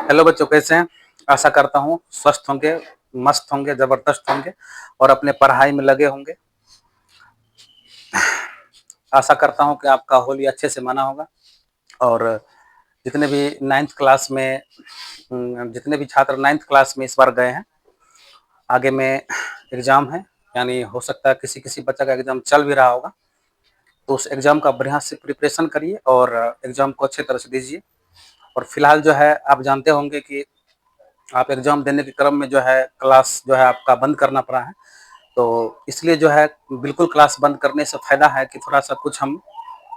Hello बच्चों, कैसे हैं? आशा करता हूँ स्वस्थ होंगे, मस्त होंगे, जबरदस्त होंगे और अपने पढ़ाई में लगे होंगे। आशा करता हूँ कि आपका होली अच्छे से मना होगा और जितने भी 9th क्लास में जितने भी छात्र 9th क्लास में इस बार गए हैं, आगे में एग्ज़ाम है, यानी हो सकता है किसी-किसी बच्चे का एग्ज़ाम चल भी रहा होगा, तो उस एग्ज़ाम का बढ़िया से प्रिपरेशन करिए और एग्ज़ाम को अच्छी तरह से दीजिए। और फिलहाल जो है आप जानते होंगे कि आप एग्ज़ाम देने के क्रम में जो है क्लास जो है आपका बंद करना पड़ा है। तो इसलिए जो है बिल्कुल क्लास बंद करने से फ़ायदा है कि थोड़ा-सा कुछ हम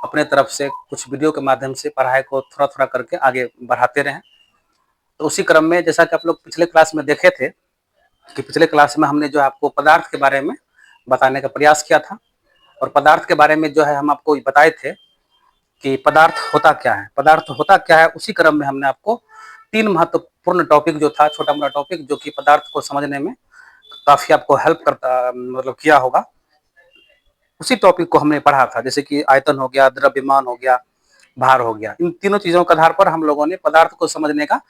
अपने तरफ से कुछ वीडियो के माध्यम से पढ़ाई को थोड़ा-थोड़ा करके आगे बढ़ाते रहें। तो उसी क्रम में जैसा कि आप लोग पिछले क्लास में देखे थे कि पिछले क्लास में हमने जो है आपको पदार्थ के बारे में बताने का प्रयास किया था और पदार्थ के बारे में जो है हम आपको बताए थे कि पदार्थ होता क्या है? पदार्थ होता क्या है? उसी क्रम में हमने आपको 3 महत्वपूर्ण टॉपिक जो था, छोटा-मोटा टॉपिक जो कि पदार्थ को समझने में काफ़ी आपको हेल्प करता मतलब किया होगा। उसी टॉपिक को हमने पढ़ा था, जैसे कि आयतन हो गया, द्रव्यमान हो गया, भार हो गया। इन तीनों चीज़ों के आधार पर हम लोगों ने पदार्थ को समझने का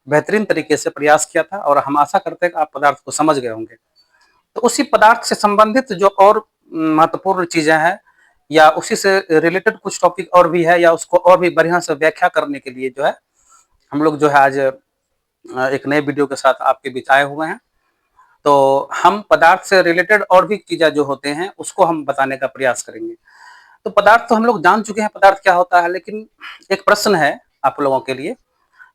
बेहतरीन तरीके से प्रयास किया था और हम आशा करते हैं कि आप पदार्थ को समझ गए होंगे। तो उसी पदार्थ से संबंधित जो और महत्वपूर्ण चीज़ें हैं या उसी से रिलेटेड कुछ टॉपिक और भी है या उसको और भी बढ़िया से व्याख्या करने के लिए जो है, हम लोग जो है आज एक नए वीडियो के साथ आपके बीच आए हुए हैं। तो हम पदार्थ से रिलेटेड और भी चीज़ें जो होते हैं, उसको हम बताने का प्रयास करेंगे। तो पदार्थ तो हम लोग जान चुके हैं पदार्थ क्या होता है, लेकिन एक प्रश्न है आप लोगों के लिए,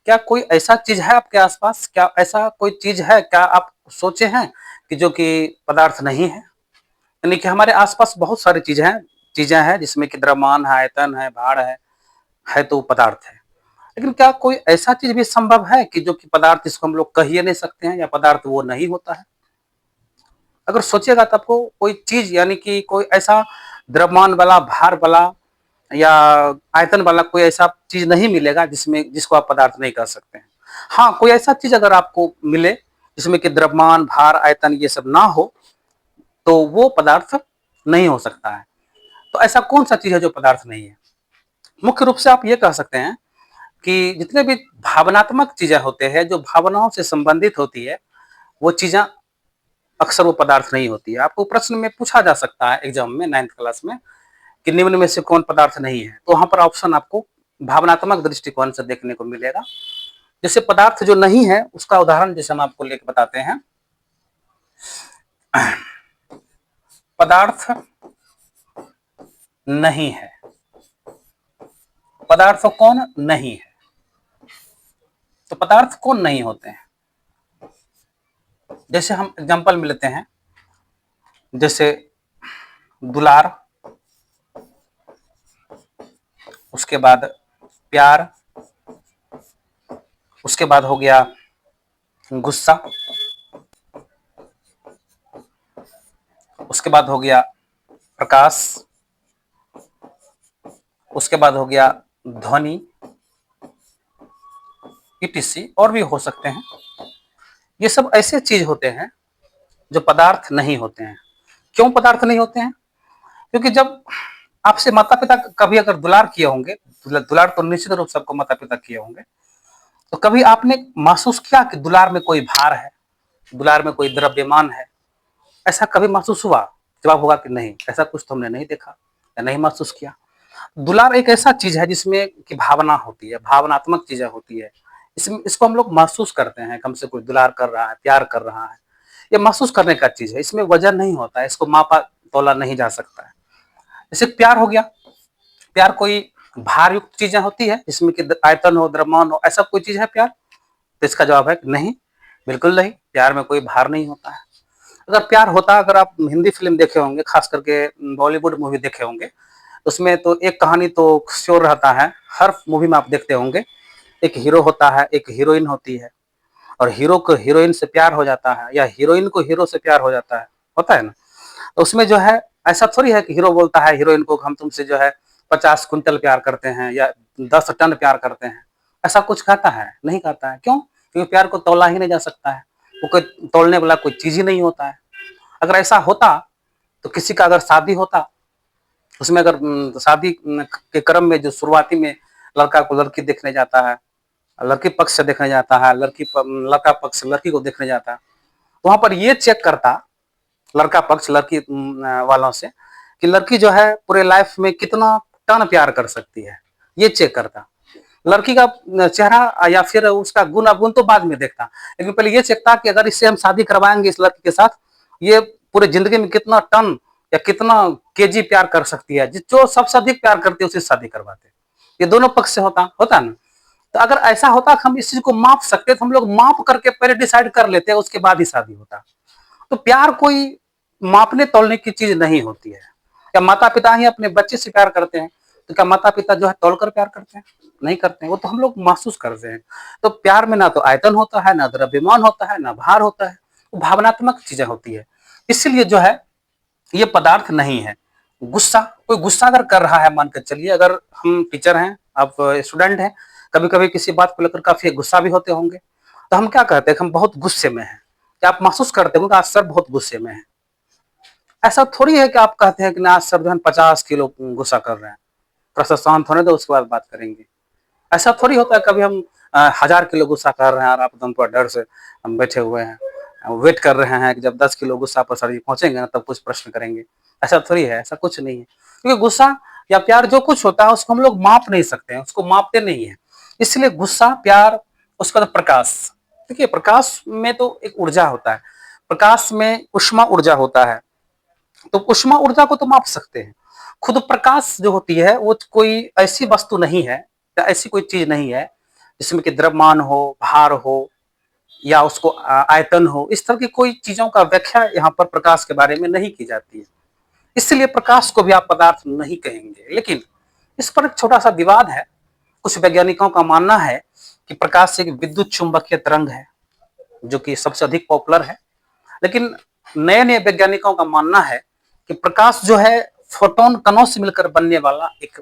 क्या कोई ऐसा चीज़ है आपके आस-पास? क्या ऐसा कोई चीज़ है, क्या आप सोचे हैं कि जो कि पदार्थ नहीं है? यानी कि हमारे आस-पास बहुत सारी चीज़ें हैं जिसमें कि द्रव्यमान है, आयतन है तो पदार्थ है। लेकिन क्या कोई ऐसा चीज़ भी संभव है कि जो कि पदार्थ जिसको हम लोग कह ही नहीं सकते हैं या पदार्थ वो नहीं होता है? अगर सोचिएगा तो आपको कोई चीज़ यानी कि कोई ऐसा द्रव्यमान वाला, भार वाला या आयतन वाला कोई ऐसा चीज़ नहीं मिलेगा जिसको आप पदार्थ नहीं कह सकते हैं। हाँ, कोई ऐसा चीज़ अगर आपको मिले जिसमें कि द्रव्यमान, भार, आयतन ये सब ना हो, तो वो पदार्थ नहीं हो सकता है। तो ऐसा कौन-सा चीज़ है जो पदार्थ नहीं है? मुख्य रूप से आप ये कह सकते हैं कि जितने भी भावनात्मक चीज़ें होते हैं, जो भावनाओं से संबंधित होती है, वो चीज़ें अक्सर वो पदार्थ नहीं होती है। आपको प्रश्न में पूछा जा सकता है एग्ज़ाम में 9th क्लास में कि निम्न में से कौन पदार्थ नहीं है? तो वहाँ पर ऑप्शन आपको भावनात्मक दृष्टिकोण से देखने को मिलेगा। जैसे पदार्थ जो नहीं है, उसका उदाहरण जैसे हम आपको लेके बताते हैं। पदार्थ नहीं है। पदार्थ कौन नहीं है? तो पदार्थ कौन नहीं होते हैं? जैसे हम एग्जांपल में लेते हैं, जैसे दुलार, उसके बाद प्यार, उसके बाद हो गया गुस्सा, उसके बाद हो गया प्रकाश, उसके बाद हो गया ध्वनि, ईटीसी और भी हो सकते हैं। ये सब ऐसे चीज होते हैं जो पदार्थ नहीं होते हैं। क्यों पदार्थ नहीं होते हैं? क्योंकि जब आपसे माता पिता कभी अगर दुलार किए होंगे, दुलार तो निश्चित रूप से आपको माता पिता किए होंगे, तो कभी आपने महसूस किया कि दुलार में कोई भार है, दुलार में कोई द्रव्यमान है? ऐसा कभी महसूस हुआ? जवाब होगा कि नहीं, ऐसा कुछ तो हमने नहीं देखा या नहीं महसूस किया। दुलार एक ऐसा चीज है जिसमें कि भावना होती है, भावनात्मक चीजें होती है। इसको हम लोग महसूस करते हैं, हमसे कोई दुलार कर रहा है, प्यार कर रहा है, ये महसूस करने का चीज है। इसमें वजन नहीं होता है, इसको मापा तोला नहीं जा सकता है। जैसे प्यार हो गया, प्यार कोई भार युक्त चीजें होती है जिसमें कि आयतन हो, द्रव्यमान हो, ऐसा कोई चीज है प्यार? तो इसका जवाब है नहीं, बिल्कुल नहीं, प्यार में कोई भार नहीं होता है। अगर प्यार होता, अगर आप हिंदी फिल्म देखे होंगे, खास करके बॉलीवुड मूवी देखे होंगे, उसमें तो एक कहानी तो श्योर रहता है, हर मूवी में आप देखते होंगे, एक हीरो होता है, एक हीरोइन होती है और हीरो को हीरोइन से प्यार हो जाता है या हीरोइन को हीरो से प्यार हो जाता है, होता है ना? तो उसमें जो है ऐसा थोड़ी है कि हीरो बोलता है हीरोइन को हम तुमसे जो है 50 क्विंटल प्यार करते हैं या 10 टन प्यार करते हैं। ऐसा कुछ कहता है? नहीं कहता है। क्यों? क्योंकि प्यार को तौला ही नहीं जा सकता है। वो कोई तौलने वाला कोई चीज़ ही नहीं होता है। अगर ऐसा होता तो किसी का अगर शादी होता, उसमें अगर शादी के क्रम में जो शुरुआती में लड़का को लड़की देखने जाता है, लड़की पक्ष से देखने जाता है, लड़का पक्ष लड़की को देखने जाता है, वहां पर ये चेक करता लड़का पक्ष लड़की वालों से कि लड़की जो है पूरे लाइफ में कितना टन प्यार कर सकती है, ये चेक करता। लड़की का चेहरा या फिर उसका गुण अवगुण तो बाद में देखता, लेकिन पहले ये चेकता कि अगर इससे हम शादी करवाएंगे इस लड़की के साथ, ये पूरे जिंदगी में कितना टन या कितना केजी प्यार कर सकती है, जो सबसे अधिक प्यार करती है उसे शादी करवाते। ये दोनों पक्ष से होता ना। तो अगर ऐसा होता कि हम इस चीज को माप सकते तो हम लोग माप करके पहले डिसाइड कर लेते, उसके बाद ही शादी होता। तो प्यार कोई मापने तोलने की चीज नहीं होती है। क्या माता पिता ही अपने बच्चे से प्यार करते हैं? तो क्या माता पिता जो है तोलकर प्यार करते हैं? नहीं करते हैं, वो तो हम लोग महसूस करते हैं। तो प्यार में ना तो आयतन होता है, ना द्रव्यमान होता है, ना भार होता है, वो भावनात्मक चीजें होती है। इसलिए जो है ये पदार्थ नहीं है। गुस्सा, कोई गुस्सा अगर कर रहा है, मान कर चलिए अगर हम टीचर हैं, आप स्टूडेंट हैं, कभी कभी किसी बात को लेकर काफी गुस्सा भी होते होंगे, तो हम क्या कहते हैं कि हम बहुत गुस्से में हैं। क्या आप महसूस करते होंगे आज सर बहुत गुस्से में है? ऐसा थोड़ी है कि आप कहते हैं कि ना आज सर जो है 50 किलो गुस्सा कर रहे हैं, थोड़ा सा शांत होने दो उसके बाद बात करेंगे। ऐसा थोड़ी होता है कभी हम 1000 किलो गुस्सा कर रहे हैं और आप एकदम थोड़ा डर से हम बैठे हुए हैं, वेट कर रहे हैं कि जब 10 किलो गुस्सा पर सर जी पहुंचेंगे ना तब कुछ प्रश्न करेंगे। ऐसा थोड़ी है, ऐसा कुछ नहीं है, क्योंकि गुस्सा या प्यार जो कुछ होता है उसको हम लोग माप नहीं सकते हैं, उसको मापते नहीं है। इसलिए गुस्सा, प्यार, उसका तो प्रकाश, देखिए प्रकाश में तो एक ऊर्जा होता है, प्रकाश में उष्मा ऊर्जा होता है, तो उष्मा ऊर्जा को तो माप सकते हैं। खुद प्रकाश जो होती है वो कोई ऐसी वस्तु नहीं है या ऐसी कोई चीज नहीं है जिसमें कि द्रव्यमान हो, भार हो या उसको आयतन हो, इस तरह की कोई चीजों का व्याख्या यहाँ पर प्रकाश के बारे में नहीं की जाती है। इसलिए प्रकाश को भी आप पदार्थ नहीं कहेंगे। लेकिन इस पर एक छोटा सा विवाद है। कुछ वैज्ञानिकों का मानना है कि प्रकाश एक विद्युत चुंबकीय तरंग है, जो कि सबसे अधिक पॉपुलर है। लेकिन नए नए वैज्ञानिकों का मानना है कि प्रकाश जो है फोटोन कणों से मिलकर बनने वाला एक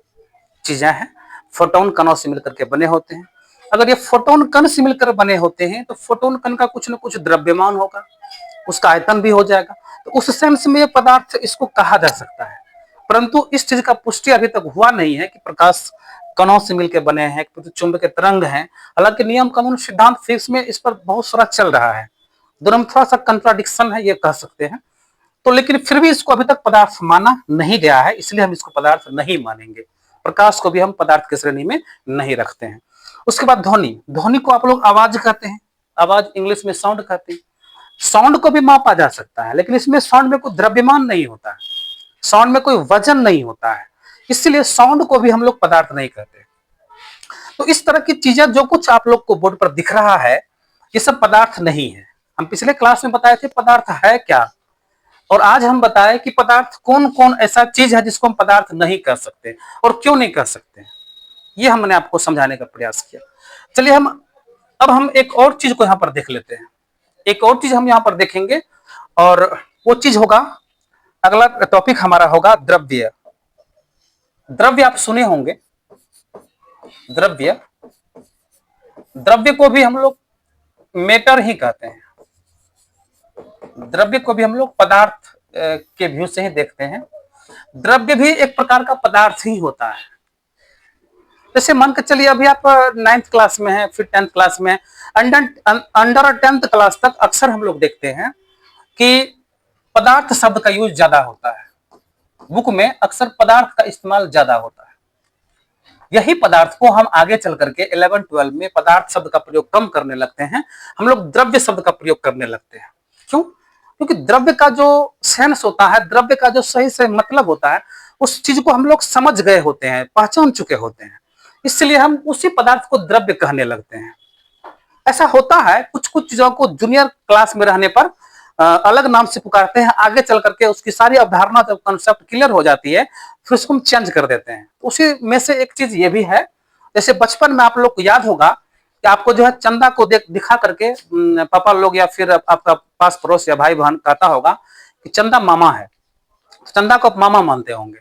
चीजें हैं, फोटोन कणों से मिलकर के बने होते हैं। अगर ये फोटोन कण से मिलकर बने होते हैं तो फोटोन कण का कुछ न कुछ द्रव्यमान होगा, उसका आयतन भी हो जाएगा, तो उस सेंस में ये पदार्थ इसको कहा जा सकता है। परंतु इस चीज का पुष्टि अभी तक हुआ नहीं है कि प्रकाश कणों से मिलकर बने हैं, चुंबकीय तरंग हैं। हालांकि नियम कानून सिद्धांत फिजिक्स में इस पर बहुत सारा चल रहा है, दोनों में थोड़ा सा कंट्राडिक्शन है ये कह सकते हैं। तो लेकिन फिर भी इसको अभी तक पदार्थ माना नहीं गया है, इसलिए हम इसको पदार्थ नहीं मानेंगे। प्रकाश को भी हम पदार्थ की श्रेणी में नहीं रखते हैं। उसके बाद ध्वनि, ध्वनि को आप लोग आवाज कहते हैं, आवाज इंग्लिश में साउंड कहते हैं। साउंड को भी मापा जा सकता है, लेकिन इसमें साउंड में कोई द्रव्यमान नहीं होता है, साउंड में कोई वजन नहीं होता है, इसलिए साउंड को भी हम लोग पदार्थ नहीं कहते। तो इस तरह की चीजें जो कुछ आप लोग को बोर्ड पर दिख रहा है ये सब पदार्थ नहीं है। हम पिछले क्लास में बताए थे पदार्थ है क्या, और आज हम बताएं कि पदार्थ कौन कौन ऐसा चीज है जिसको हम पदार्थ नहीं कह सकते और क्यों नहीं कह सकते, ये हमने आपको समझाने का प्रयास किया। चलिए अब हम एक और चीज को यहाँ पर देख लेते हैं। एक और चीज हम यहाँ पर देखेंगे और वो चीज होगा, अगला टॉपिक हमारा होगा द्रव्य। द्रव्य आप सुने होंगे, द्रव्य, द्रव्य को भी हम लोग मेटर ही कहते हैं, द्रव्य को भी हम लोग पदार्थ के व्यू से ही देखते हैं। द्रव्य भी एक प्रकार का पदार्थ ही होता है। जैसे मान के चलिए अभी आप 9th क्लास में हैं, फिर 10th क्लास में, अंडर 10th क्लास तक अक्सर हम लोग देखते हैं कि पदार्थ शब्द का यूज ज्यादा होता है, बुक में अक्सर पदार्थ का इस्तेमाल ज्यादा होता है। यही पदार्थ को हम आगे चल करके 11-12 में पदार्थ शब्द का प्रयोग कम करने लगते हैं, हम लोग द्रव्य शब्द का प्रयोग करने लगते हैं। क्यों? क्योंकि द्रव्य का जो सेंस होता है, द्रव्य का जो सही से मतलब होता है, उस चीज को हम लोग समझ गए होते हैं, पहचान चुके होते हैं, इसलिए हम उसी पदार्थ को द्रव्य कहने लगते हैं। ऐसा होता है कुछ कुछ चीजों को जूनियर क्लास में रहने पर अलग नाम से पुकारते हैं, आगे चल करके उसकी सारी अवधारणा जब कंसेप्ट क्लियर हो जाती है फिर उसको हम चेंज कर देते हैं। उसी में से एक चीज ये भी है, जैसे बचपन में आप लोग को याद होगा कि आपको जो है चंदा को दिखा करके पापा लोग या फिर आपका पास पड़ोस या भाई बहन कहता होगा कि चंदा मामा है, चंदा को आप मामा मानते होंगे।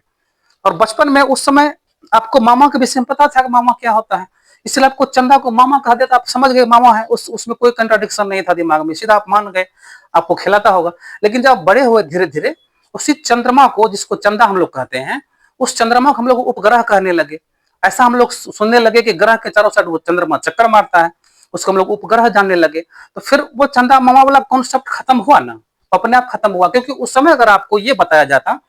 और बचपन में उस समय आपको मामा के विषय में पता था कि मामा क्या होता है, इसलिए आपको चंदा को मामा कहा दिया, आप समझ गए मामा है, उसमें कोई कंट्राडिक्शन नहीं था दिमाग में, सीधा आप मान गए, आपको खिलाता होगा। लेकिन जब बड़े हुए धीरे धीरे उसी चंद्रमा को, जिसको चंदा हम लोग कहते हैं, उस चंद्रमा को हम लोग उपग्रह कहने लगे। ऐसा हम लोग सुनने लगे कि ग्रह के चारों साइड वो चंद्रमा चक्कर मारता है, उसको हम लोग उपग्रह जानने लगे। तो फिर वो चंदा मामा वाला कॉन्सेप्ट खत्म हुआ ना, अपने आप खत्म हुआ। क्योंकि उस समय अगर आपको ये बताया जाता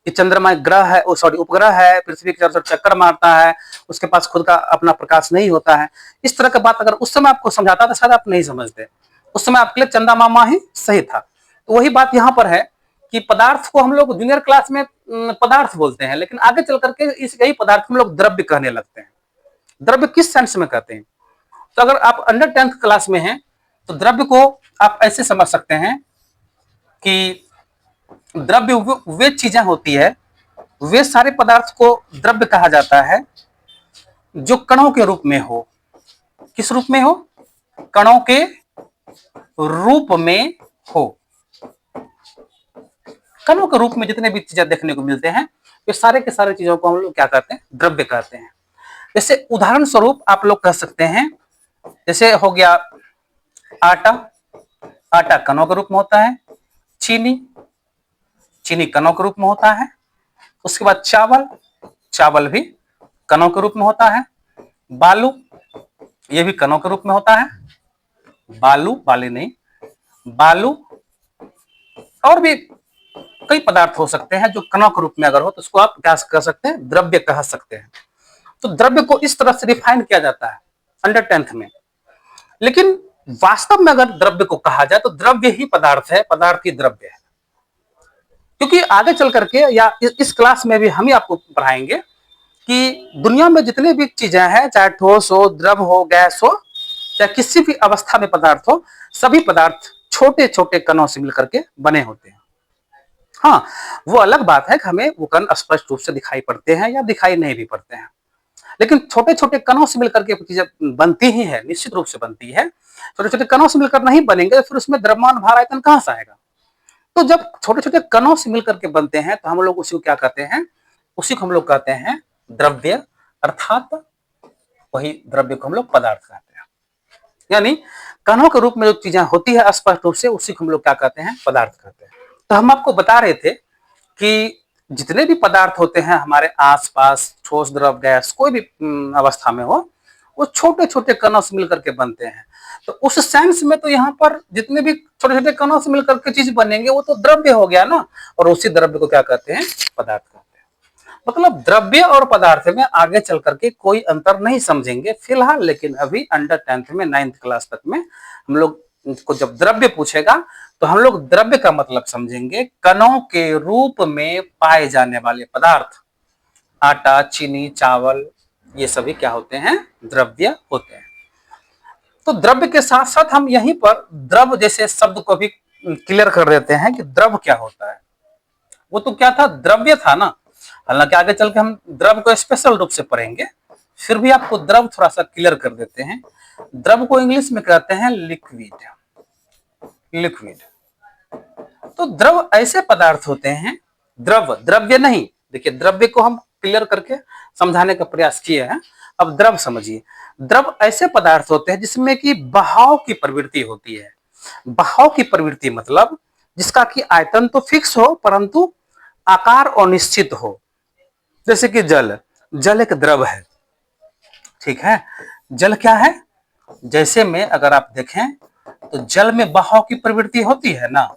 कि चंद्रमा एक ग्रह है, सॉरी उपग्रह है, पृथ्वी के चारों तरफ चक्कर मारता है, उसके पास खुद का अपना प्रकाश नहीं होता है, इस तरह का बात अगर उस समय आपको समझाता तो शायद आप नहीं समझते। उस समय आपके लिए चंदा मामा ही सही था। तो वही बात यहाँ पर है कि पदार्थ को हम लोग जूनियर क्लास में पदार्थ बोलते हैं, लेकिन आगे चल करके इस यही पदार्थ हम लोग द्रव्य कहने लगते हैं। द्रव्य किस सेंस में कहते हैं? तो अगर आप अंडर 10th क्लास में हैं तो द्रव्य को आप ऐसे समझ सकते हैं कि द्रव्य वे चीजें होती है, वे सारे पदार्थ को द्रव्य कहा जाता है जो कणों के रूप में हो। किस रूप में हो? कणों के रूप में हो। कणों के रूप में जितने भी चीजें देखने को मिलते हैं वे सारे के सारे चीजों को हम लोग क्या कहते हैं? द्रव्य कहते हैं। जैसे उदाहरण स्वरूप आप लोग कह सकते हैं, जैसे हो गया आटा, आटा कणों के रूप में होता है। चीनी, चीनी कणों के रूप में होता है। उसके बाद चावल, चावल भी कणों के रूप में होता है। बालू, ये भी कणों के रूप में होता है। बालू, बाली नहीं, बालू। और भी कई पदार्थ हो सकते हैं जो कणों के रूप में अगर हो तो उसको आप क्या कह सकते हैं? द्रव्य कह सकते हैं। तो द्रव्य को इस तरह से डिफाइन किया जाता है अंडर 10th में। लेकिन वास्तव में अगर द्रव्य को कहा जाए तो द्रव्य ही पदार्थ है, पदार्थ ही द्रव्य है। क्योंकि आगे चल करके या इस क्लास में भी हम ही आपको पढ़ाएंगे कि दुनिया में जितने भी चीजें हैं, चाहे ठोस हो, द्रव हो, गैस हो, चाहे किसी भी अवस्था में पदार्थ हो, सभी पदार्थ छोटे छोटे कणों से मिलकर के बने होते हैं। हाँ, वो अलग बात है कि हमें वो कण स्पष्ट रूप से दिखाई पड़ते हैं या दिखाई नहीं भी पड़ते हैं, लेकिन छोटे छोटे कणों से मिलकर के चीजें बनती ही है, निश्चित रूप से बनती है। छोटे छोटे कणों से मिलकर नहीं बनेंगे तो फिर उसमें द्रव्यमान भार आयतन कहां से आएगा? तो जब छोटे छोटे कणों से मिलकर के बनते हैं तो हम लोग उसी को क्या कहते हैं? उसी को हम लोग कहते हैं द्रव्य, अर्थात वही द्रव्य को हम लोग पदार्थ कहते हैं। यानी कणों के रूप में जो चीजें होती है स्पष्ट रूप से, उसी को हम लोग क्या कहते हैं? पदार्थ कहते हैं। तो हम आपको बता रहे थे कि जितने भी पदार्थ होते हैं हमारे आसपास, ठोस, द्रव, गैस, कोई भी अवस्था में हो, वो छोटे छोटे कणों से मिलकर के बनते हैं। तो उस सेंस में तो यहाँ पर जितने भी छोटे छोटे कणों से मिलकर के चीज बनेंगे वो तो द्रव्य हो गया ना, और उसी द्रव्य को क्या कहते हैं? पदार्थ कहते हैं। मतलब द्रव्य और पदार्थ में आगे चल करके कोई अंतर नहीं समझेंगे फिलहाल, लेकिन अभी अंडर 10th में 9th क्लास तक में हम लोग को जब द्रव्य पूछेगा तो हम लोग द्रव्य का मतलब समझेंगे कणों के रूप में पाए जाने वाले पदार्थ। आटा, चीनी, चावल, ये सभी क्या होते हैं? द्रव्य होते हैं। तो द्रव्य के साथ साथ हम यहीं पर द्रव जैसे शब्द को भी क्लियर कर देते हैं कि द्रव क्या होता है। वो तो क्या था? द्रव्य था ना। हालांकि आगे चल के हम द्रव को स्पेशल रूप से पढ़ेंगे, फिर भी आपको द्रव थोड़ा सा क्लियर कर देते हैं। द्रव को इंग्लिश में कहते हैं लिक्विड। लिक्विड। तो द्रव ऐसे पदार्थ होते हैं, द्रव, द्रव्य नहीं। देखिए द्रव्य को हम क्लियर करके समझाने का प्रयास किए हैं, अब द्रव समझिए। द्रव ऐसे पदार्थ होते हैं जिसमें कि बहाव की प्रवृत्ति होती है। बहाव की प्रवृत्ति मतलब जिसका कि आयतन तो फिक्स हो परंतु आकार अनिश्चित हो। जैसे कि जल, जल एक द्रव है, ठीक है। जल क्या है? जैसे में अगर आप देखें तो जल में बहाव की प्रवृत्ति होती है ना।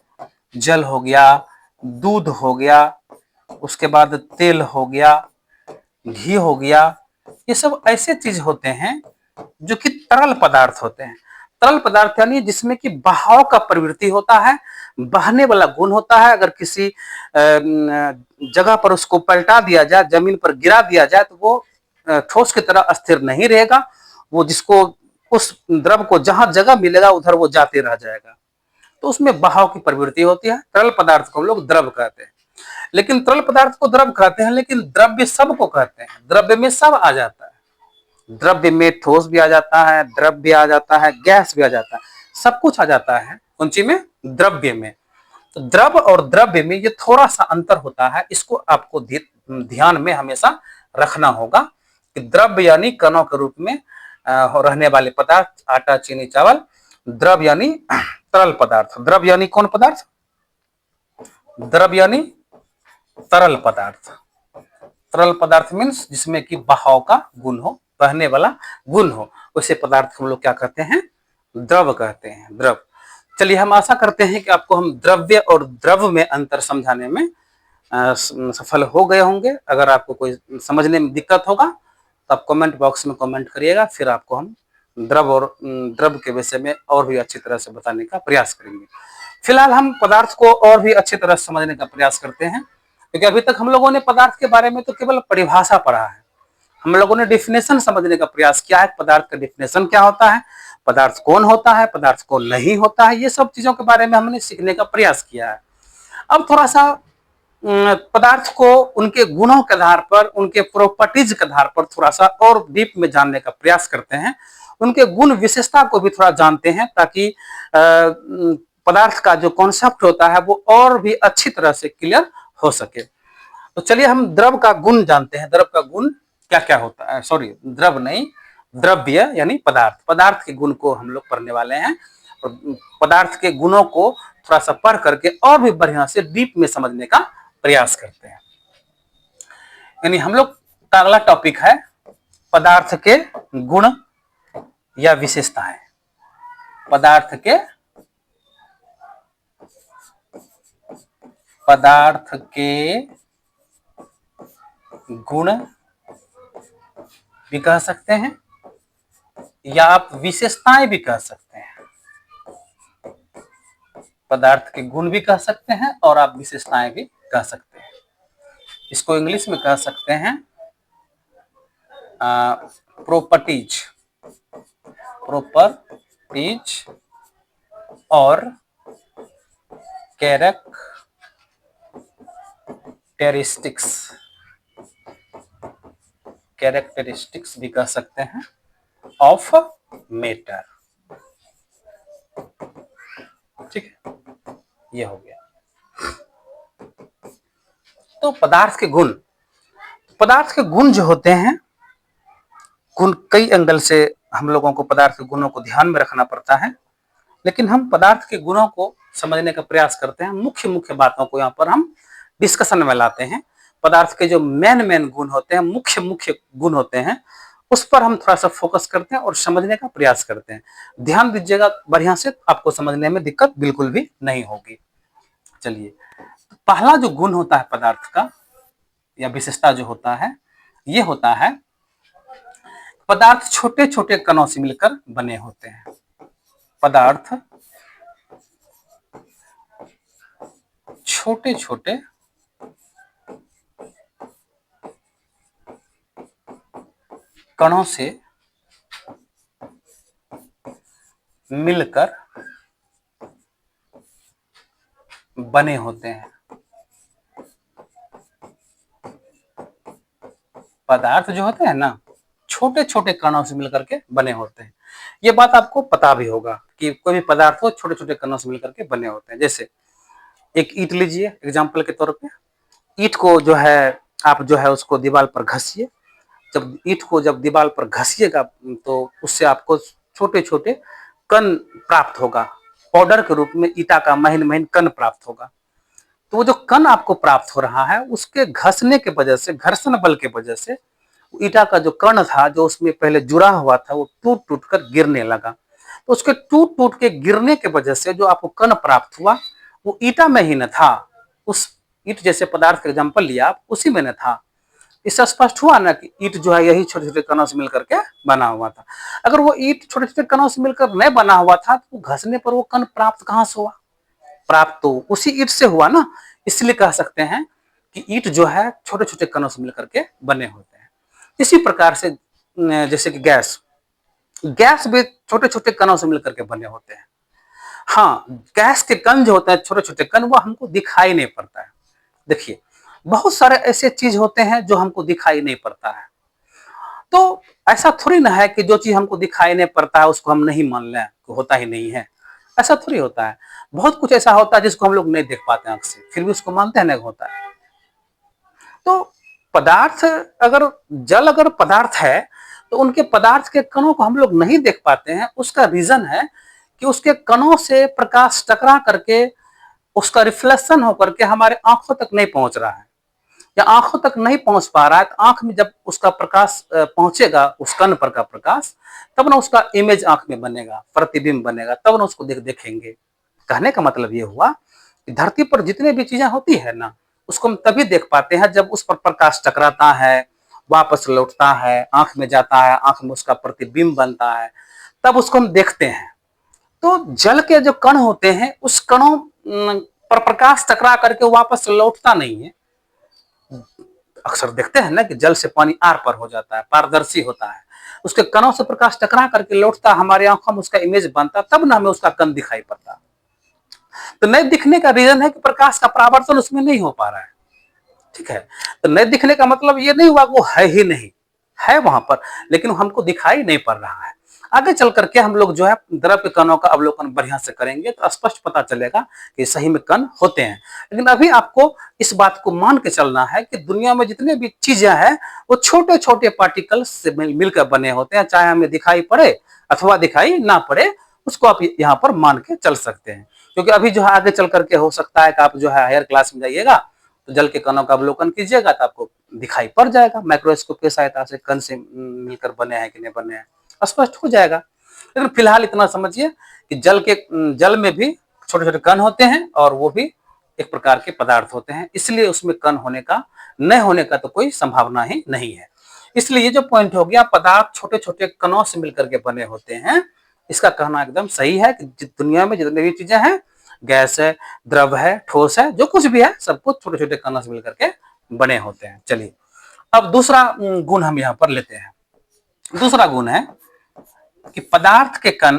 जल हो गया, दूध हो गया, उसके बाद तेल हो गया, घी हो गया, ये सब ऐसे चीज होते हैं जो कि तरल पदार्थ होते हैं। तरल पदार्थ यानी जिसमें कि बहाव का प्रवृत्ति होता है, बहने वाला गुण होता है। अगर किसी जगह पर उसको पलटा दिया जाए, जमीन पर गिरा दिया जाए तो वो ठोस की तरह अस्थिर नहीं रहेगा। वो जिसको उस द्रव को जहां जगह मिलेगा उधर वो जाते रह जाएगा। तो उसमें बहाव की प्रवृत्ति होती है। तरल पदार्थ को हम लोग द्रव कहते हैं। लेकिन तरल पदार्थ को द्रव कहते हैं, लेकिन द्रव्य सब को कहते हैं। द्रव्य में सब आ जाता है। द्रव्य में ठोस भी आ जाता है, द्रव भी आ जाता है, गैस भी आ जाता है, सब कुछ आ जाता है। कौन सी में? द्रव्य में। तो द्रव और द्रव्य में ये थोड़ा सा अंतर होता है, इसको आपको ध्यान में हमेशा रखना होगा कि द्रव्य यानी कणों के रूप में रहने वाले पदार्थ, आटा, चीनी, चावल। द्रव यानी तरल पदार्थ। द्रव यानी कौन पदार्थ? द्रव यानी तरल पदार्थ। तरल पदार्थ मीन्स जिसमें कि बहाव का गुण हो, बहने वाला गुण हो, वैसे पदार्थ हम लोग क्या कहते हैं? द्रव कहते हैं, द्रव। चलिए, हम आशा करते हैं कि आपको हम द्रव्य और द्रव में अंतर समझाने में सफल हो गए होंगे। अगर आपको कोई समझने में दिक्कत होगा तो आप कमेंट बॉक्स में कमेंट करिएगा, फिर आपको हम द्रव और द्रव के विषय में और भी अच्छी तरह से बताने का प्रयास करेंगे। फिलहाल हम पदार्थ को और भी अच्छी तरह से समझने का प्रयास करते हैं, क्योंकि अभी तक हम लोगों ने पदार्थ के बारे में तो केवल परिभाषा पढ़ा है। हम लोगों ने डिफिनेशन समझने का प्रयास किया है, पदार्थ का डिफिनेशन क्या होता है, पदार्थ कौन होता है, पदार्थ कौन नहीं होता है, ये सब चीजों के बारे में हमने सीखने का प्रयास किया है। अब थोड़ा सा पदार्थ को उनके गुणों के आधार पर, उनके प्रॉपर्टीज के आधार पर थोड़ा सा और डीप में जानने का प्रयास करते हैं, उनके गुण विशेषता को भी थोड़ा जानते हैं, ताकि पदार्थ का जो कॉन्सेप्ट होता है वो और भी अच्छी तरह से क्लियर हो सके। तो चलिए हम द्रव का गुण जानते हैं। द्रव का गुण क्या क्या होता है, सॉरी द्रव नहीं, द्रव्य यानी पदार्थ, पदार्थ के गुण को हम लोग पढ़ने वाले हैं, और पदार्थ के गुणों को थोड़ा सा पढ़ करके और भी बढ़िया से डीप में समझने का प्रयास करते हैं। यानी हम लोग का अगला टॉपिक है पदार्थ के गुण या विशेषताएं। पदार्थ के गुण भी कह सकते हैं, या आप विशेषताएं भी कह सकते हैं। पदार्थ के गुण भी कह सकते हैं और आप विशेषताएं भी कह सकते हैं। इसको इंग्लिश में कह सकते हैं प्रॉपर्टीज और कैरेक्टरिस्टिक्स भी कह सकते हैं ऑफ मैटर। ठीक है, ये हो गया। तो पदार्थ के गुण जो होते हैं, गुण कई एंगल से हम लोगों को पदार्थ के गुणों को ध्यान में रखना पड़ता है, लेकिन हम पदार्थ के गुणों को समझने का प्रयास करते हैं। मुख्य बातों को यहाँ पर हम डिस्कशन में लाते हैं। पदार्थ के जो मेन गुण होते हैं, मुख्य गुण होते हैं, उस पर हम थोड़ा सा फोकस करते हैं और समझने का प्रयास करते हैं। ध्यान दीजिएगा बढ़िया से, आपको समझने में दिक्कत बिल्कुल भी नहीं होगी। चलिए, पहला जो गुण होता है पदार्थ का या विशेषता जो होता है, ये होता है पदार्थ छोटे छोटे कणों से मिलकर बने होते हैं। पदार्थ छोटे छोटे कणों से मिलकर बने होते हैं। पदार्थ जो होते हैं ना, छोटे छोटे कणों से मिलकर के बने होते हैं। ये बात आपको पता भी होगा कि कोई भी पदार्थ हो छोटे छोटे कणों से मिलकर के बने होते हैं। जैसे एक ईंट लीजिए एग्जाम्पल के तौर पे, ईंट को जो है आप जो है उसको दीवार पर घसिए। जब ईंट को जब दीवार पर घसिएगा तो उससे आपको छोटे छोटे कण प्राप्त होगा, पाउडर के रूप में ईटा का महीन महीन कण प्राप्त होगा। तो वो जो कण आपको प्राप्त हो रहा है, उसके घसने के वजह से, घर्षण बल के वजह से ईटा का जो कण था, जो उसमें पहले जुड़ा हुआ था, वो टूट टूट कर गिरने लगा। तो उसके टूट टूट के गिरने के वजह से जो आपको कण प्राप्त हुआ, वो ईटा में ही न था, उस ईट जैसे पदार्थ का एग्जाम्पल लिया आप, उसी में न था। इससे स्पष्ट हुआ ना कि ईट जो है यही छोटे छोटे कणों से मिलकर के बना हुआ था। अगर वो ईट छोटे छोटे कणों से मिलकर नहीं बना हुआ था, तो घसने पर वो कण प्राप्त कहां से हुआ? प्राप्त तो उसी ईट से हुआ ना। इसलिए कह सकते हैं कि ईट जो है छोटे छोटे कणों से मिलकर के बने होते हैं। इसी प्रकार से जैसे कि गैस भी छोटे छोटे कणों से मिलकर के बने होते हैं। हाँ, गैस के कण जो होते हैं, छोटे छोटे कण, वो हमको दिखाई नहीं पड़ता है। देखिए, बहुत सारे ऐसे चीज होते हैं जो हमको दिखाई नहीं पड़ता है। तो ऐसा थोड़ी ना है कि जो चीज हमको दिखाई नहीं पड़ता है उसको हम नहीं मान लें, होता ही नहीं है। ऐसा थोड़ी होता है। बहुत कुछ ऐसा होता है जिसको हम लोग नहीं देख पाते आंख से, फिर भी उसको मानते हैं नहीं होता है। तो पदार्थ अगर पदार्थ है, तो उनके पदार्थ के कणों को हम लोग नहीं देख पाते हैं। उसका रीजन है कि उसके कणों से प्रकाश टकरा करके उसका रिफ्लेक्शन होकर के हमारे आंखों तक नहीं पहुंच रहा है। या आंखों तक नहीं पहुंच पा रहा है, तो आंख में जब उसका प्रकाश पहुंचेगा, उस कण पर का प्रकाश, तब ना उसका इमेज आंख में बनेगा, प्रतिबिंब बनेगा, तब ना उसको देखेंगे। कहने का मतलब ये हुआ कि धरती पर जितने भी चीजें होती है ना, उसको हम तभी देख पाते हैं जब उस पर प्रकाश टकराता है, वापस लौटता है, आंख में जाता है, आंख में उसका प्रतिबिंब बनता है, तब उसको हम देखते हैं। तो जल के जो कण होते हैं, उस कणों पर प्रकाश टकरा करके वापस लौटता नहीं है। अक्सर देखते हैं ना कि जल से पानी आर पर हो जाता है, पारदर्शी होता है, उसके कणों से प्रकाश टकरा करके लौटता, हमारी आंखों में उसका इमेज बनता, तब ना हमें उसका कण दिखाई पड़ता। तो नहीं दिखने का रीजन है कि प्रकाश का परावर्तन उसमें नहीं हो पा रहा है। ठीक है, तो नहीं दिखने का मतलब ये नहीं हुआ वो है ही नहीं, है वहां पर, लेकिन हमको दिखाई नहीं पड़ रहा है। आगे चल करके हम लोग जो है द्रव्य कणों का अवलोकन बढ़िया से करेंगे तो स्पष्ट पता चलेगा कि सही में कण होते हैं। लेकिन अभी आपको इस बात को मान के चलना है कि दुनिया में जितने भी चीजें हैं वो छोटे छोटे पार्टिकल्स से मिलकर बने होते हैं, चाहे हमें दिखाई पड़े अथवा दिखाई ना पड़े, उसको आप यहाँ पर मान के चल सकते हैं। क्योंकि अभी जो है आगे चल करके हो सकता है कि आप जो है हायर क्लास में जाइएगा तो जल के कणों का अवलोकन कीजिएगा तो आपको दिखाई पड़ जाएगा, माइक्रोस्कोप की सहायता से कण से मिलकर बने हैं कि नहीं बने हैं स्पष्ट हो जाएगा। लेकिन फिलहाल इतना समझिए कि जल में भी छोटे छोटे कण होते हैं और वो भी एक प्रकार के पदार्थ होते हैं, इसलिए उसमें कण होने का न होने का तो कोई संभावना ही नहीं है। इसलिए ये जो पॉइंट हो गया, पदार्थ छोटे छोटे कणों से मिलकर के बने होते हैं, इसका कहना एकदम सही है कि दुनिया में जितनी भी चीजें हैं, गैस है, द्रव है, ठोस है, जो कुछ भी है, सब कुछ छोटे छोटे कणों से मिलकर के बने होते हैं। चलिए अब दूसरा गुण हम यहाँ पर लेते हैं। दूसरा गुण है कि पदार्थ के कण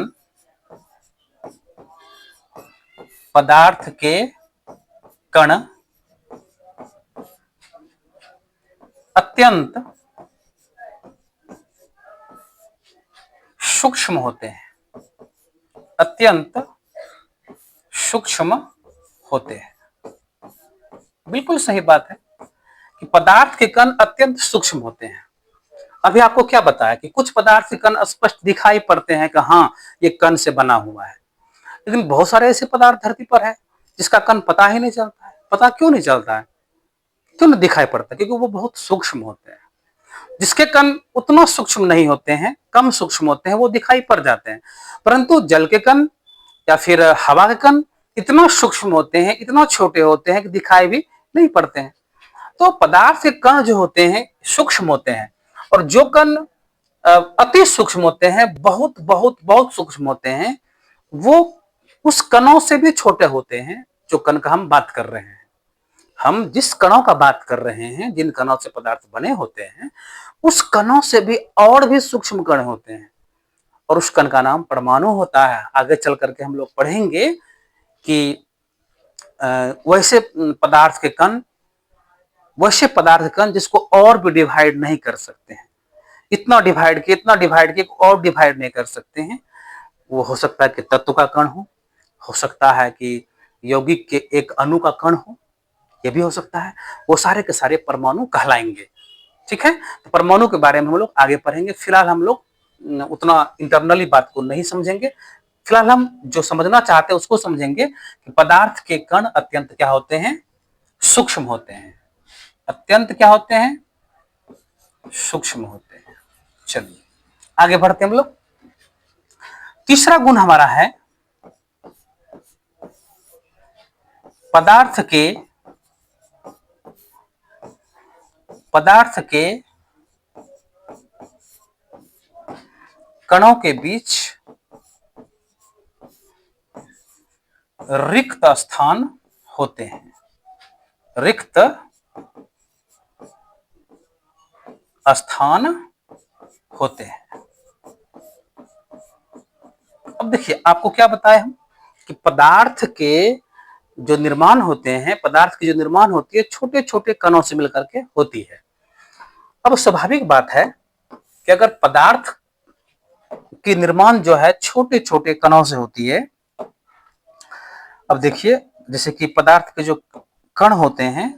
अत्यंत सूक्ष्म होते हैं, अत्यंत सूक्ष्म होते हैं। बिल्कुल सही बात है कि पदार्थ के कण अत्यंत सूक्ष्म होते हैं। अभी आपको क्या बताया कि कुछ पदार्थ के कण स्पष्ट दिखाई पड़ते हैं कि हाँ ये कण से बना हुआ है, लेकिन बहुत सारे ऐसे पदार्थ धरती पर है जिसका कण पता ही नहीं चलता है। पता क्यों नहीं चलता है, क्यों नहीं दिखाई पड़ता? क्योंकि वो बहुत सूक्ष्म होते हैं। जिसके कण उतना सूक्ष्म नहीं होते हैं, कम सूक्ष्म होते हैं, वो दिखाई पड़ जाते हैं। परंतु जल के कण या फिर हवा के कण इतना सूक्ष्म होते हैं, इतना छोटे होते हैं कि दिखाई भी नहीं पड़ते हैं। तो पदार्थ के कण जो होते हैं सूक्ष्म होते हैं, और जो कण अति सूक्ष्म होते हैं, बहुत बहुत बहुत सूक्ष्म होते हैं, वो उस कणों से भी छोटे होते हैं जो कण का हम बात कर रहे हैं। हम जिस कणों का बात कर रहे हैं, जिन कणों से पदार्थ बने होते हैं, उस कणों से भी और भी सूक्ष्म कण होते हैं, और उस कण का नाम परमाणु होता है। आगे चल करके हम लोग पढ़ेंगे कि वैसे पदार्थ कण जिसको और भी डिवाइड नहीं कर सकते हैं, इतना डिवाइड किए और डिवाइड नहीं कर सकते हैं। वो हो सकता है कि तत्व का कण हो सकता है कि यौगिक के एक अणु का कण हो, ये भी हो सकता है। वो सारे के सारे परमाणु कहलाएंगे। ठीक है, तो परमाणु के बारे में हम लोग आगे पढ़ेंगे। फिलहाल हम लोग उतना इंटरनली बात को नहीं समझेंगे। फिलहाल हम जो समझना चाहते हैं उसको समझेंगे कि पदार्थ के कण अत्यंत क्या होते हैं, सूक्ष्म होते हैं। अत्यंत क्या होते हैं, सूक्ष्म होते हैं। चलिए आगे बढ़ते हैं हम लोग। तीसरा गुण हमारा है पदार्थ के कणों के बीच रिक्त स्थान होते हैं, रिक्त स्थान होते हैं। अब देखिए आपको क्या बताया हम कि पदार्थ के जो निर्माण होते हैं, पदार्थ की जो निर्माण होती है छोटे छोटे कणों से मिलकर के होती है। अब स्वाभाविक बात है कि अगर पदार्थ की निर्माण जो है छोटे छोटे कणों से होती है, अब देखिए जैसे कि पदार्थ के जो कण होते हैं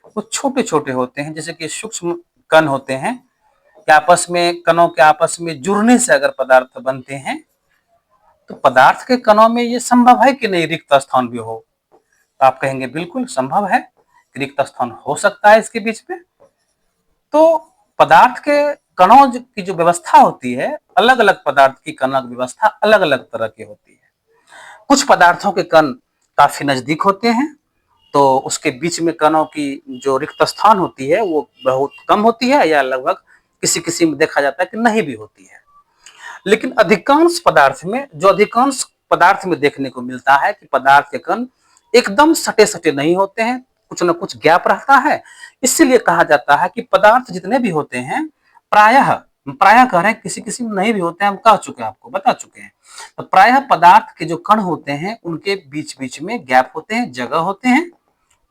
वो छोटे छोटे होते हैं, जैसे कि सूक्ष्म कण होते हैं कि आपस में कणों के आपस में जुड़ने से अगर पदार्थ बनते हैं, तो पदार्थ के कणों में ये संभव है कि नहीं रिक्त स्थान भी हो? तो आप कहेंगे बिल्कुल संभव है, रिक्त स्थान हो सकता है इसके बीच में। तो पदार्थ के कणों की जो व्यवस्था होती है, अलग अलग पदार्थ की कणों की व्यवस्था अलग अलग तरह की होती है। कुछ पदार्थों के कण काफी नजदीक होते हैं, तो उसके बीच में कणों की जो रिक्त स्थान होती है वो बहुत कम होती है, या लगभग किसी किसी में देखा जाता है कि नहीं भी होती है। लेकिन अधिकांश पदार्थ में देखने को मिलता है कि पदार्थ के कण एकदम सटे सटे नहीं होते हैं, कुछ न कुछ गैप रहता है। इसीलिए कहा जाता है कि पदार्थ जितने भी होते हैं, प्रायः प्रायः कह रहे हैं, किसी किसी में नहीं भी होते हैं, हम कह चुके हैं, आपको बता चुके हैं। तो प्रायः पदार्थ के जो कण होते हैं उनके बीच बीच में गैप होते हैं, जगह होते हैं।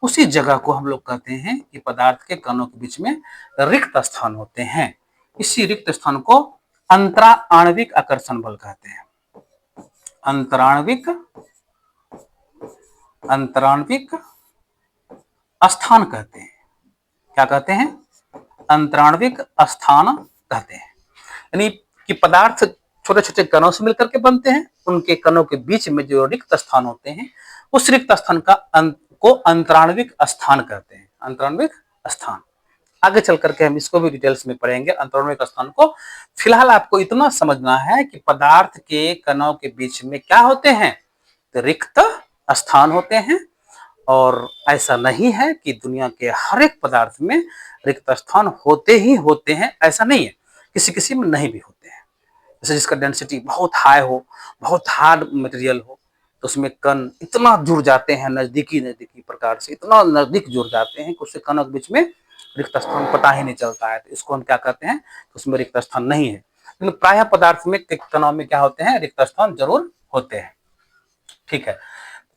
उसी जगह को हम लोग कहते हैं कि पदार्थ के कणों के बीच में रिक्त स्थान होते हैं। इसी रिक्त स्थान को अंतरा आणविक आकर्षण बल कहते हैं। अंतराणविक स्थान कहते हैं। क्या कहते हैं? अंतराणविक स्थान कहते हैं। यानी कि पदार्थ छोटे छोटे कणों से मिलकर के बनते हैं, उनके कणों के बीच में जो रिक्त स्थान होते हैं, उस रिक्त स्थान को अंतराणविक स्थान कहते हैं। अंतराणविक स्थान। आगे चल करके हम इसको भी डिटेल्स में पढ़ेंगे, अंतराणविक स्थान को। फिलहाल आपको इतना समझना है कि पदार्थ के कणों के बीच में क्या होते हैं? तो रिक्त स्थान होते हैं। और ऐसा नहीं है कि दुनिया के हर एक पदार्थ में रिक्त स्थान होते ही होते हैं, ऐसा नहीं है। किसी किसी में नहीं भी होते हैं। जैसे जिसका डेंसिटी बहुत हाई हो, बहुत हार्ड मटेरियल हो, तो उसमें कण इतना जुड़ जाते हैं, नजदीकी प्रकार से इतना नजदीक जुड़ जाते हैं कि उससे कणों के बीच में रिक्त स्थान पता ही नहीं चलता है। तो इसको हम क्या कहते हैं? तो उसमें रिक्त स्थान नहीं है। लेकिन प्रायः पदार्थ में कणों में क्या होते हैं? रिक्त स्थान जरूर होते हैं। ठीक है,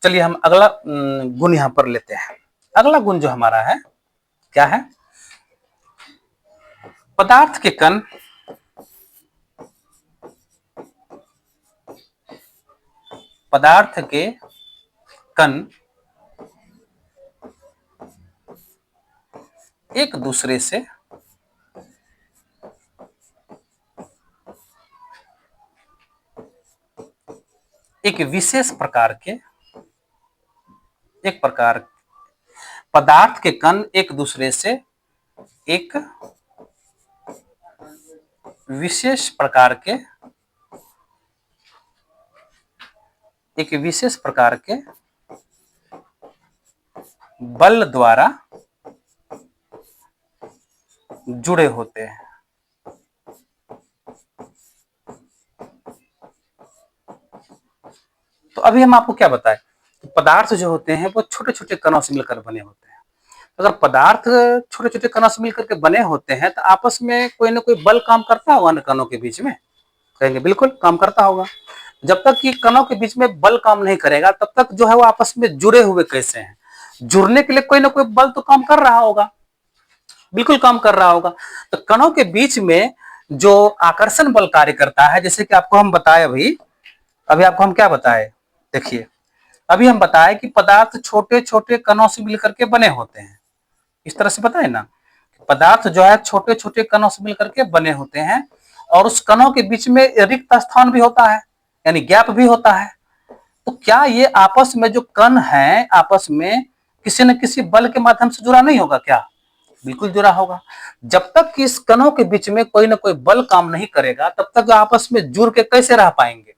चलिए हम अगला गुण यहां पर लेते हैं। अगला गुण जो हमारा है क्या है? पदार्थ के कण एक दूसरे से एक विशेष प्रकार के पदार्थ के कण एक दूसरे से एक विशेष प्रकार के बल द्वारा जुड़े होते हैं। तो अभी हम आपको क्या बताएं, पदार्थ जो होते हैं वो छोटे छोटे कणों से मिलकर बने होते हैं। अगर पदार्थ छोटे छोटे कणों से मिलकर के बने होते हैं तो आपस में कोई ना कोई बल काम करता होगा ना कणों के बीच में? कहेंगे बिल्कुल काम करता होगा। जब तक कि कणों के बीच में बल काम नहीं करेगा तब तक जो है वो आपस में जुड़े हुए कैसे हैं? जुड़ने के लिए कोई ना कोई बल तो काम कर रहा होगा, बिल्कुल काम कर रहा होगा। तो कणों के बीच में जो आकर्षण बल कार्य करता है, जैसे कि आपको हम बताए अभी आपको हम क्या बताए, देखिए अभी हम बताए कि पदार्थ छोटे छोटे कणों से मिलकर के बने होते हैं। इस तरह से बताए ना, पदार्थ जो है छोटे छोटे कणों से मिलकर के बने होते हैं, और उस कणों के बीच में रिक्त स्थान भी होता है, यानी गैप भी होता है। तो क्या ये आपस में जो कण है आपस में किसी न किसी बल के माध्यम से जुड़ा नहीं होगा क्या? बिल्कुल जुड़ा होगा। जब तक कि इस कणों के बीच में कोई ना कोई बल काम नहीं करेगा तब तक आपस में जुड़ के कैसे रह पाएंगे?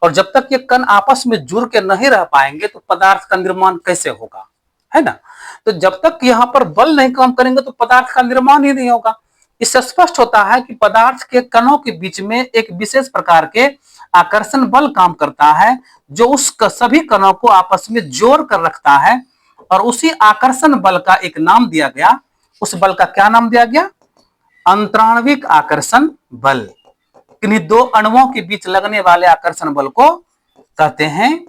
और जब तक ये कण आपस में जुड़ के नहीं रह पाएंगे तो पदार्थ का निर्माण कैसे होगा, है ना? तो जब तक यहाँ पर बल नहीं काम करेंगे तो पदार्थ का निर्माण ही नहीं होगा। इससे स्पष्ट होता है कि पदार्थ के कणों के बीच में एक विशेष प्रकार के आकर्षण बल काम करता है, जो उस सभी कणों को आपस में जोड़ कर रखता है। और उसी आकर्षण बल का एक नाम दिया गया। उस बल का क्या नाम दिया गया? अंतराणविक आकर्षण बल। किन्हीं दो अणुओं के बीच लगने वाले आकर्षण बल को कहते हैं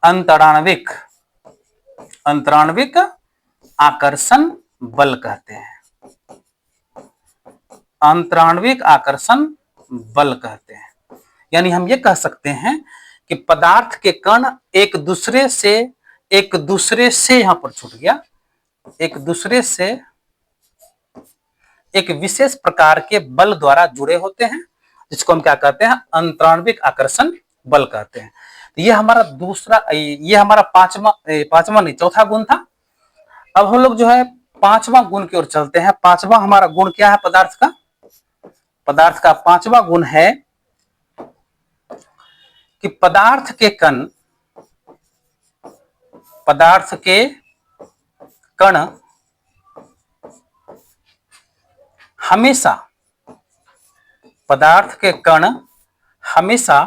अंतराणविक आकर्षण बल कहते हैं। अंतराणविक आकर्षण बल कहते हैं। यानी हम ये कह सकते हैं कि पदार्थ के कण एक दूसरे से यहां पर छूट गया, एक दूसरे से एक विशेष प्रकार के बल द्वारा जुड़े होते हैं, जिसको हम क्या कहते हैं? अंतराणविक आकर्षण बल कहते हैं। ये हमारा चौथा गुण था। अब हम लोग जो है पांचवा गुण की ओर चलते हैं। पांचवा हमारा गुण क्या है पदार्थ का? पदार्थ का पांचवा गुण है कि पदार्थ के कण हमेशा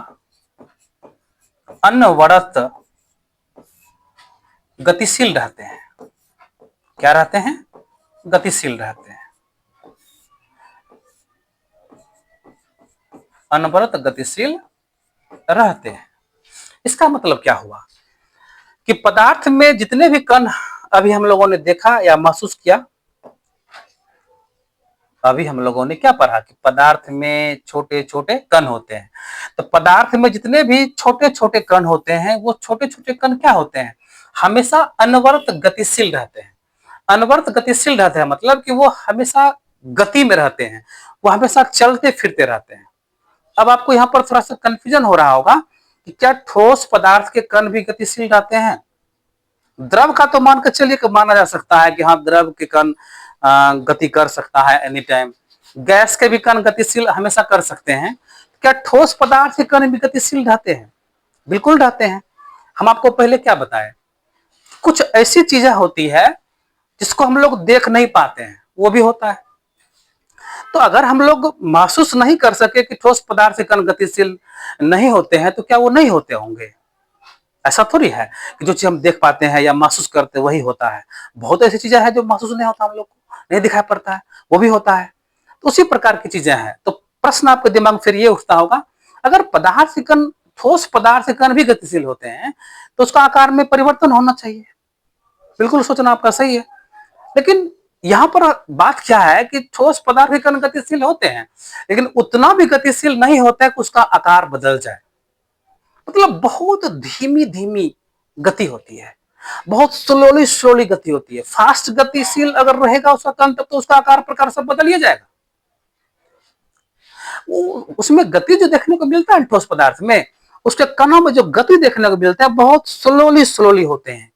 अनवरत गतिशील रहते हैं। क्या रहते हैं? गतिशील रहते हैं। अनवरत गतिशील रहते हैं। इसका मतलब क्या हुआ कि पदार्थ में जितने भी कण अभी हम लोगों ने देखा या महसूस किया, अभी हम लोगों ने क्या पढ़ा कि पदार्थ में छोटे छोटे कण होते हैं। तो पदार्थ में जितने भी छोटे छोटे कण होते हैं, वो छोटे छोटे कण क्या होते हैं? हमेशा अनवरत गतिशील रहते हैं। अनवरत गतिशील रहते हैं मतलब कि वो हमेशा गति में रहते हैं, वो हमेशा चलते फिरते रहते हैं। अब आपको यहाँ पर थोड़ा सा कंफ्यूजन हो रहा होगा कि क्या ठोस पदार्थ के कण भी गतिशील रहते हैं? द्रव का तो मान कर चलिए कि माना जा सकता है कि हाँ, द्रव के कण गति कर सकता है एनी टाइम। गैस के भी कण गतिशील हमेशा कर सकते हैं। क्या ठोस पदार्थ के कण भी गतिशील रहते हैं? बिल्कुल रहते हैं। हम आपको पहले क्या बताएं, कुछ ऐसी चीजें होती है जिसको हम लोग देख नहीं पाते हैं, वो भी होता है। तो अगर हम लोग महसूस नहीं कर सके कि ठोस पदार्थ के कण गतिशील नहीं होते हैं, तो क्या वो नहीं होते होंगे? ऐसा थोड़ी है कि जो चीज हम देख पाते हैं या महसूस करते हैं वही होता है। बहुत ऐसी चीजें हैं जो महसूस नहीं होता, हम लोग को नहीं दिखाई पड़ता है, वो भी होता है। तो उसी प्रकार की चीजें हैं। तो प्रश्न आपके दिमाग में फिर ये उठता होगा, अगर पदार्थ के कण, ठोस पदार्थ के कण भी गतिशील होते हैं, तो उसका आकार में परिवर्तन होना चाहिए। बिल्कुल सोचना आपका सही है। लेकिन यहाँ पर बात क्या है कि ठोस पदार्थ के कण गतिशील होते हैं, लेकिन उतना भी गतिशील नहीं होता है कि उसका आकार बदल जाए। मतलब बहुत धीमी धीमी गति होती है, बहुत स्लोली स्लोली गति होती है। फास्ट गतिशील अगर रहेगा उसका कण, तब तो उसका आकार प्रकार सब बदल ही जाएगा। उसमें गति जो देखने को मिलता है ठोस पदार्थ में, उसके कणों में जो गति देखने को मिलता है बहुत स्लोली स्लोली होते हैं।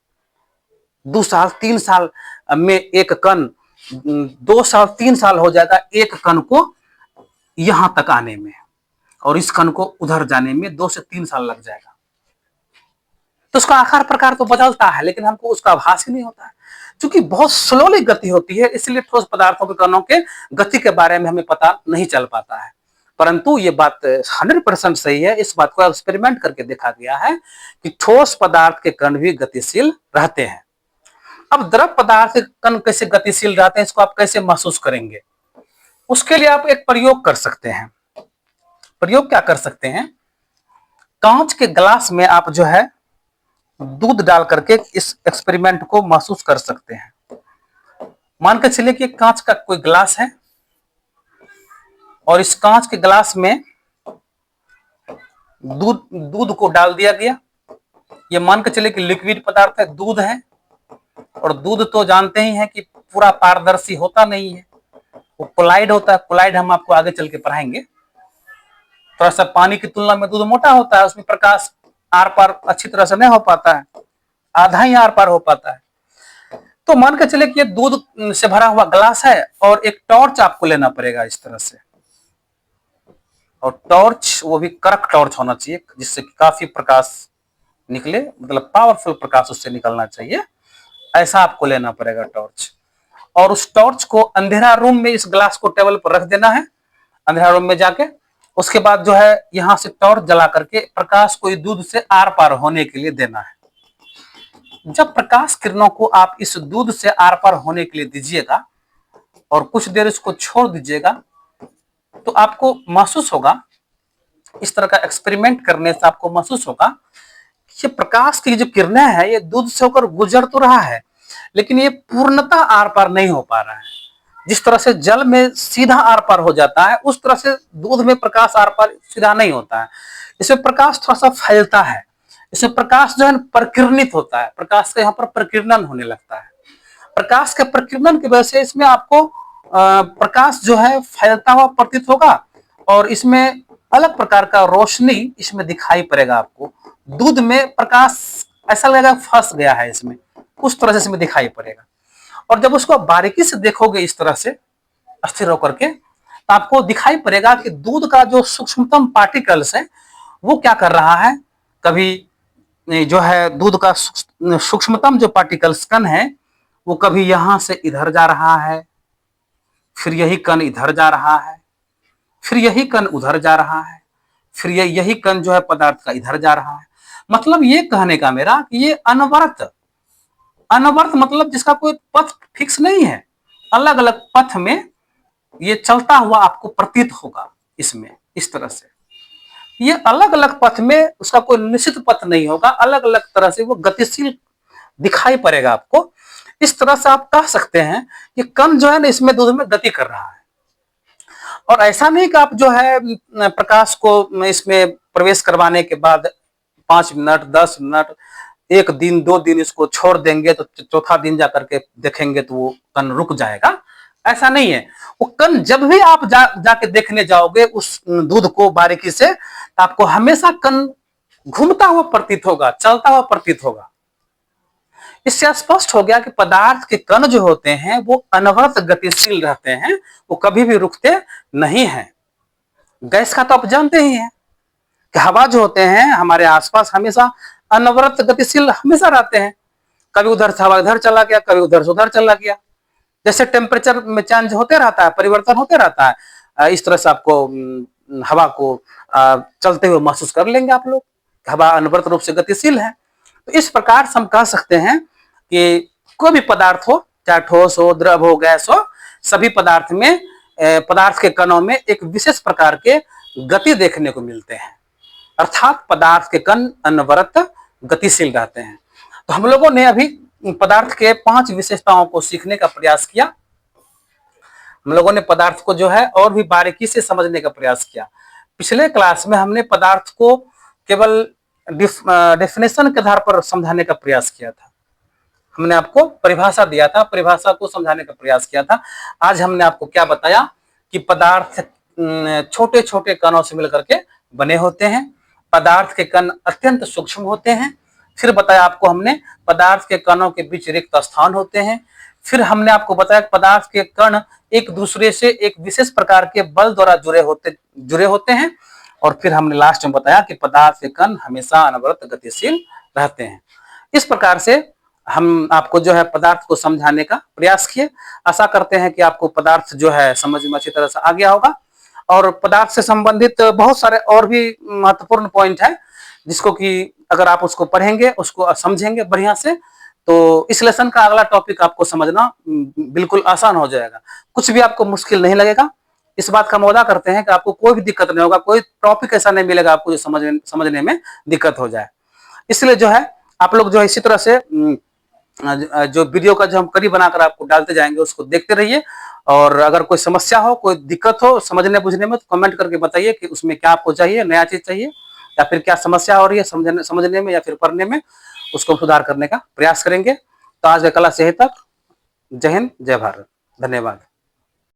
2 साल 3 साल में एक कण, 2 साल 3 साल हो जाएगा एक कण को यहां तक आने में, और इस कण को उधर जाने में 2 से 3 साल लग जाएगा। तो उसका आकार प्रकार तो बदलता है, लेकिन हमको उसका आभास ही नहीं होता है। क्योंकि बहुत स्लोली गति होती है, इसलिए ठोस पदार्थों के कणों के गति के बारे में हमें पता नहीं चल पाता है। परंतु ये बात 100% सही है। इस बात को एक्सपेरिमेंट करके देखा गया है कि ठोस पदार्थ के कण भी गतिशील रहते हैं। अब द्रव पदार्थ के कण कैसे गतिशील रहते हैं, इसको आप कैसे महसूस करेंगे? उसके लिए आप एक प्रयोग कर सकते हैं। प्रयोग क्या कर सकते हैं? कांच के ग्लास में आप जो है दूध डाल करके इस एक्सपेरिमेंट को महसूस कर सकते हैं। मान के चलिए कि कांच का कोई ग्लास है, और इस कांच के ग्लास में दूध को डाल दिया गया। ये मान के चलिए कि लिक्विड पदार्थ है, दूध है। और दूध तो जानते ही हैं कि पूरा पारदर्शी होता नहीं है, वो कोलाइड होता है। कोलाइड हम आपको आगे चल के पढ़ाएंगे। थोड़ा सा पानी की तुलना में दूध मोटा होता है, उसमें प्रकाश आर पार अच्छी तरह से नहीं हो पाता है, आधा ही आर पार हो पाता है। तो मान के चले कि ये दूध से भरा हुआ ग्लास है, और एक टॉर्च आपको लेना पड़ेगा इस तरह से। और टॉर्च वो भी कड़क टॉर्च होना चाहिए, जिससे काफी प्रकाश निकले, मतलब पावरफुल प्रकाश उससे निकलना चाहिए। ऐसा आपको लेना पड़ेगा टॉर्च। और उस टॉर्च को अंधेरा रूम में, इस ग्लास को टेबल पर रख देना है अंधेरा रूम में जाके। उसके बाद जो है यहां से टॉर्च जला करके प्रकाश को दूध से आर पार होने के लिए देना है। जब प्रकाश किरणों को आप इस दूध से आर पार होने के लिए दीजिएगा और कुछ देर इसको छोड़ दीजिएगा, तो आपको महसूस होगा, इस तरह का एक्सपेरिमेंट करने से आपको महसूस होगा कि ये प्रकाश की जो किरणें हैं ये दूध से होकर गुजर तो रहा है, लेकिन ये पूर्णतः आर पार नहीं हो पा रहा है। जिस तरह से जल में सीधा आर पार हो जाता है, उस तरह से दूध में प्रकाश आर पार सीधा नहीं होता है। इसमें प्रकाश थोड़ा सा फैलता है, इसमें प्रकाश जो है प्रकीर्णित होता है, प्रकाश का यहाँ पर प्रकीर्णन होने लगता है। प्रकाश के प्रकीर्णन की वजह से इसमें आपको प्रकाश जो है फैलता हुआ प्रतीत होगा, और इसमें अलग प्रकार का रोशनी इसमें दिखाई पड़ेगा आपको। दूध में प्रकाश ऐसा लगेगा फंस गया है इसमें, उस तरह से इसमें दिखाई पड़ेगा। और जब उसको बारीकी से देखोगे इस तरह से स्थिर होकर के, तो आपको दिखाई पड़ेगा कि दूध का जो सूक्ष्मतम पार्टिकल्स है वो क्या कर रहा है, कभी जो है दूध का सूक्ष्मतम जो पार्टिकल्स कण है वो कभी यहां से इधर जा रहा है, फिर यही कण इधर जा रहा है, फिर यही कण उधर जा रहा है, फिर यही कण जो है पदार्थ का इधर जा रहा है। मतलब ये कहने का मेरा कि ये अनवरत, अनवरत मतलब जिसका कोई पथ फिक्स नहीं है, अलग अलग पथ में ये चलता हुआ आपको प्रतीत होगा। इसमें इस तरह से ये अलग अलग पथ में उसका कोई निश्चित पथ नहीं होगा, अलग अलग तरह से वो गतिशील दिखाई पड़ेगा आपको। इस तरह से आप कह सकते हैं कि कण जो है ना इसमें दूध में गति कर रहा है। और ऐसा नहीं कि आप जो है प्रकाश को इसमें प्रवेश करवाने के बाद 5 मिनट 10 मिनट 1 दिन 2 दिन इसको छोड़ देंगे तो चौथा दिन जाकर के देखेंगे तो वो कण रुक जाएगा, ऐसा नहीं है। वो कण जब भी आप जाके देखने जाओगे उस दूध को बारीकी से, तो आपको हमेशा कण घूमता हुआ प्रतीत होगा, चलता हुआ प्रतीत होगा। इससे स्पष्ट हो गया कि पदार्थ के कण जो होते हैं वो अनवरत गतिशील रहते हैं, वो कभी भी रुकते नहीं हैं। गैस का तो आप जानते ही हैं कि हवा जो होते हैं हमारे आसपास हमेशा अनवरत गतिशील हमेशा रहते हैं, कभी उधर से हवा इधर चला गया, कभी उधर से उधर चला गया। जैसे टेम्परेचर में चेंज होते रहता है, परिवर्तन होते रहता है, इस तरह से आपको हवा को चलते हुए महसूस कर लेंगे आप लोग। हवा अनवरत रूप से गतिशील है। तो इस प्रकार से हम कह सकते हैं कि कोई भी पदार्थ हो, चाहे ठोस हो, द्रव हो, गैस हो, सभी पदार्थ में पदार्थ के कणों में एक विशेष प्रकार के गति देखने को मिलते हैं, अर्थात पदार्थ के कण अनवरत गतिशील रहते हैं। तो हम लोगों ने अभी पदार्थ के 5 विशेषताओं को सीखने का प्रयास किया। हम लोगों ने पदार्थ को जो है और भी बारीकी से समझने का प्रयास किया। पिछले क्लास में हमने पदार्थ को केवल डेफिनेशन के आधार पर समझाने का प्रयास किया था। हमने आपको परिभाषा दिया था, परिभाषा को समझाने का प्रयास किया था। आज हमने आपको क्या बताया कि पदार्थ छोटे छोटे कणों से मिलकर के बने होते हैं, पदार्थ के कण अत्यंत सूक्ष्म होते हैं। फिर बताया आपको हमने पदार्थ के कणों के बीच रिक्त स्थान होते हैं। फिर हमने आपको बताया पदार्थ के कण एक दूसरे से एक विशेष प्रकार के बल द्वारा जुड़े होते हैं। और फिर हमने लास्ट में बताया कि पदार्थ के कण हमेशा अनवरत गतिशील रहते हैं। इस प्रकार से हम आपको जो है पदार्थ को समझाने का प्रयास किए। आशा करते हैं कि आपको पदार्थ जो है समझ में अच्छी तरह से आ गया होगा। और पदार्थ से संबंधित बहुत सारे और भी महत्वपूर्ण पॉइंट है, जिसको कि अगर आप उसको पढ़ेंगे, उसको समझेंगे बढ़िया से, तो इस लेसन का अगला टॉपिक आपको समझना बिल्कुल आसान हो जाएगा, कुछ भी आपको मुश्किल नहीं लगेगा। इस बात का वादा करते हैं कि आपको कोई भी दिक्कत नहीं होगा, कोई टॉपिक ऐसा नहीं मिलेगा आपको जो समझने में दिक्कत हो जाए। इसलिए जो है आप लोग जो है इसी तरह से जो वीडियो का जो हम कड़ी बनाकर आपको डालते जाएंगे उसको देखते रहिए। और अगर कोई समस्या हो, कोई दिक्कत हो समझने बुझने में, तो कमेंट करके बताइए कि उसमें क्या आपको चाहिए, नया चीज चाहिए, या फिर क्या समस्या हो रही है समझने में या फिर पढ़ने में, उसको सुधार करने का प्रयास करेंगे। तो आज का क्लास यहीं तक। जय हिंद, जय भारत, धन्यवाद।